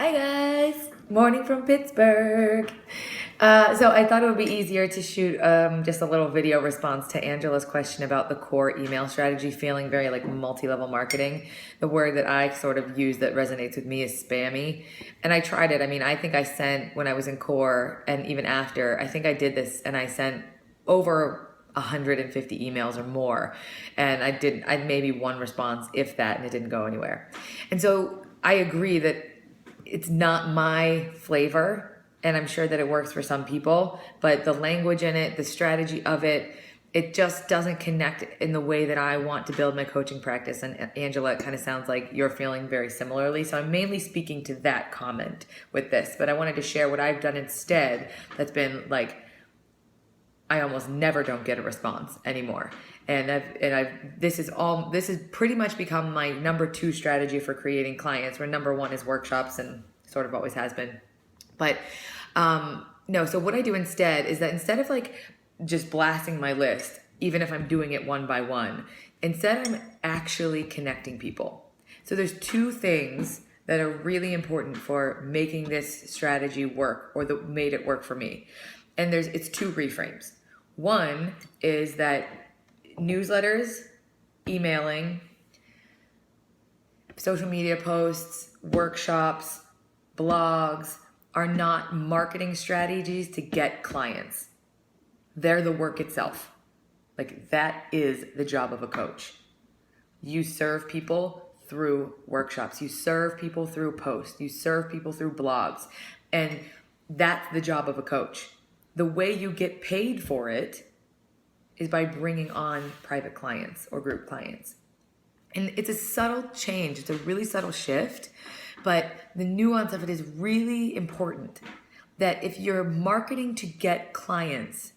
Hi guys, morning from Pittsburgh. So I thought it would be easier to shoot just a little video response to Angela's question about the core email strategy feeling very like multi-level marketing. The word that I sort of use that resonates with me is spammy. And I tried it. I mean, I think I sent when I was in core and even after, I think I did this and I sent over 150 emails or more. And I maybe one response, if that, and it didn't go anywhere. And so I agree that it's not my flavor, and I'm sure that it works for some people, but the language in it, the strategy of it, it just doesn't connect in the way that I want to build my coaching practice. And Angela, it kind of sounds like you're feeling very similarly. So I'm mainly speaking to that comment with this, but I wanted to share what I've done instead that's been like, I almost never don't get a response anymore. This has pretty much become my number 2 strategy for creating clients, where number 1 is workshops and sort of always has been. But no, so what I do instead is that instead of like just blasting my list, even if I'm doing it one by one, instead I'm actually connecting people. So there's 2 things that are really important for making this strategy work, or that made it work for me. And it's 2 reframes. One is that newsletters, emailing, social media posts, workshops, blogs are not marketing strategies to get clients. They're the work itself. Like, that is the job of a coach. You serve people through workshops. You serve people through posts. You serve people through blogs. And that's the job of a coach. The way you get paid for it is by bringing on private clients or group clients. And it's a subtle change. It's a really subtle shift, but the nuance of it is really important. That if you're marketing to get clients,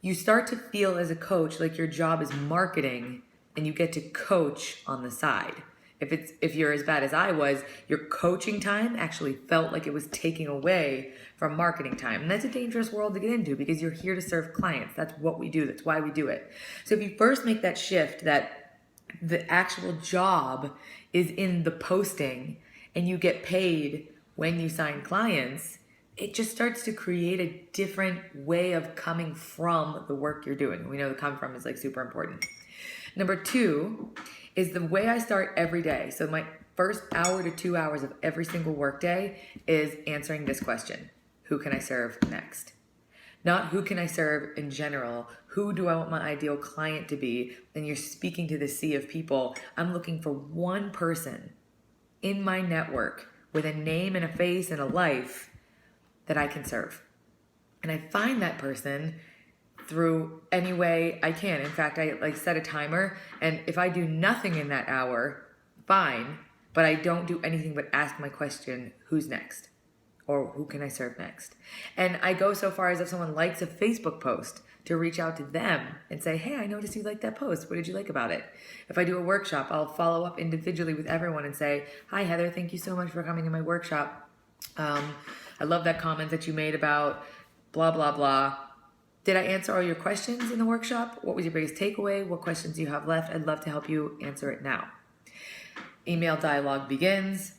you start to feel as a coach like your job is marketing and you get to coach on the side. If you're as bad as I was, your coaching time actually felt like it was taking away from marketing time. And that's a dangerous world to get into, because you're here to serve clients. That's what we do. That's why we do it. So if you first make that shift, that the actual job is in the posting and you get paid when you sign clients, it just starts to create a different way of coming from the work you're doing. We know the come from is like super important. Number 2 is the way I start every day. So my first hour to 2 hours of every single workday is answering this question: who can I serve next? Not who can I serve in general. Who do I want my ideal client to be? And you're speaking to the sea of people. I'm looking for one person in my network with a name and a face and a life that I can serve. And I find that person through any way I can. In fact, I like set a timer, and if I do nothing in that hour, fine, but I don't do anything but ask my question, who's next? Or who can I serve next? And I go so far as if someone likes a Facebook post, to reach out to them and say, hey, I noticed you liked that post. What did you like about it? If I do a workshop, I'll follow up individually with everyone and say, hi, Heather, thank you so much for coming to my workshop. I love that comment that you made about blah, blah, blah. Did I answer all your questions in the workshop? What was your biggest takeaway? What questions do you have left? I'd love to help you answer it now. Email dialogue begins.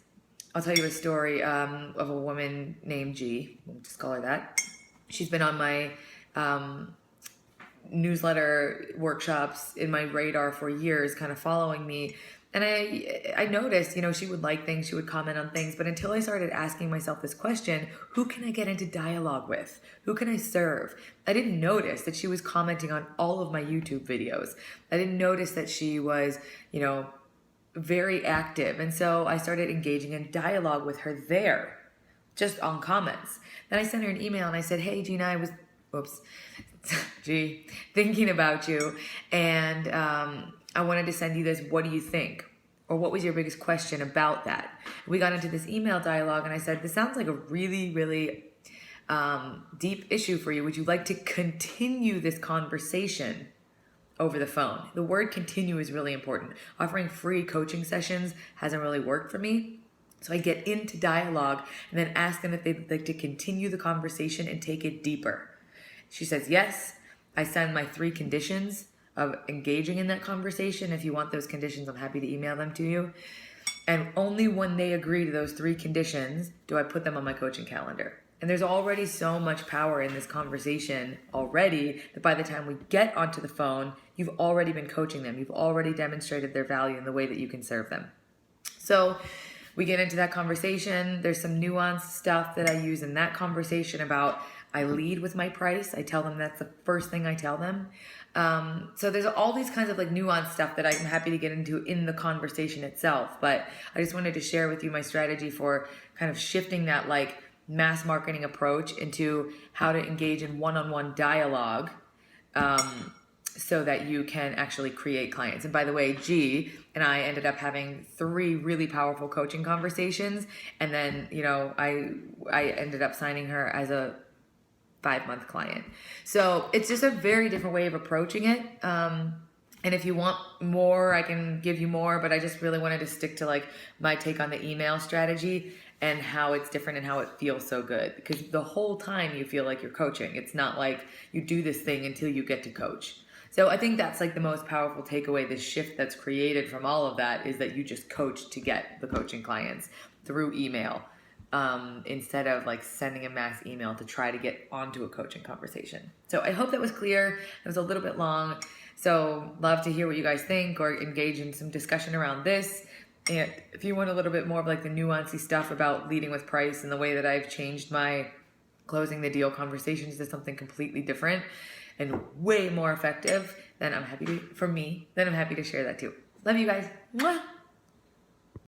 I'll tell you a story of a woman named G. We'll just call her that. She's been on my newsletter workshops in my radar for years, kind of following me. And I noticed, she would like things, she would comment on things, but until I started asking myself this question, who can I get into dialogue with? Who can I serve? I didn't notice that she was commenting on all of my YouTube videos. I didn't notice that she was, very active. And so I started engaging in dialogue with her there, just on comments. Then I sent her an email and I said, hey, Gina, thinking about you. And I wanted to send you this. What do you think? Or what was your biggest question about that? We got into this email dialogue and I said, this sounds like a really, really deep issue for you. Would you like to continue this conversation over the phone? The word continue is really important. Offering free coaching sessions hasn't really worked for me. So I get into dialogue and then ask them if they'd like to continue the conversation and take it deeper. She says yes. I send my 3 conditions of engaging in that conversation. If you want those conditions, I'm happy to email them to you. And only when they agree to those 3 conditions do I put them on my coaching calendar. And there's already so much power in this conversation already that by the time we get onto the phone, you've already been coaching them. You've already demonstrated their value in the way that you can serve them. So we get into that conversation. There's some nuanced stuff that I use in that conversation about I lead with my price. I tell them that's the first thing I tell them. So there's all these kinds of like nuanced stuff that I'm happy to get into in the conversation itself. But I just wanted to share with you my strategy for kind of shifting that like mass marketing approach into how to engage in one-on-one dialogue so that you can actually create clients. And by the way, G and I ended up having 3 really powerful coaching conversations. And then, I ended up signing her as a 5-month client. So it's just a very different way of approaching it. And if you want more, I can give you more, but I just really wanted to stick to like my take on the email strategy and how it's different and how it feels so good. Because the whole time you feel like you're coaching. It's not like you do this thing until you get to coach. So I think that's like the most powerful takeaway, the shift that's created from all of that is that you just coach to get the coaching clients through email. Instead of like sending a mass email to try to get onto a coaching conversation. So I hope that was clear. It was a little bit long. So love to hear what you guys think or engage in some discussion around this. And if you want a little bit more of like the nuancy stuff about leading with price and the way that I've changed my closing the deal conversations to something completely different and way more effective, then I'm happy to share that too. Love you guys. Mwah!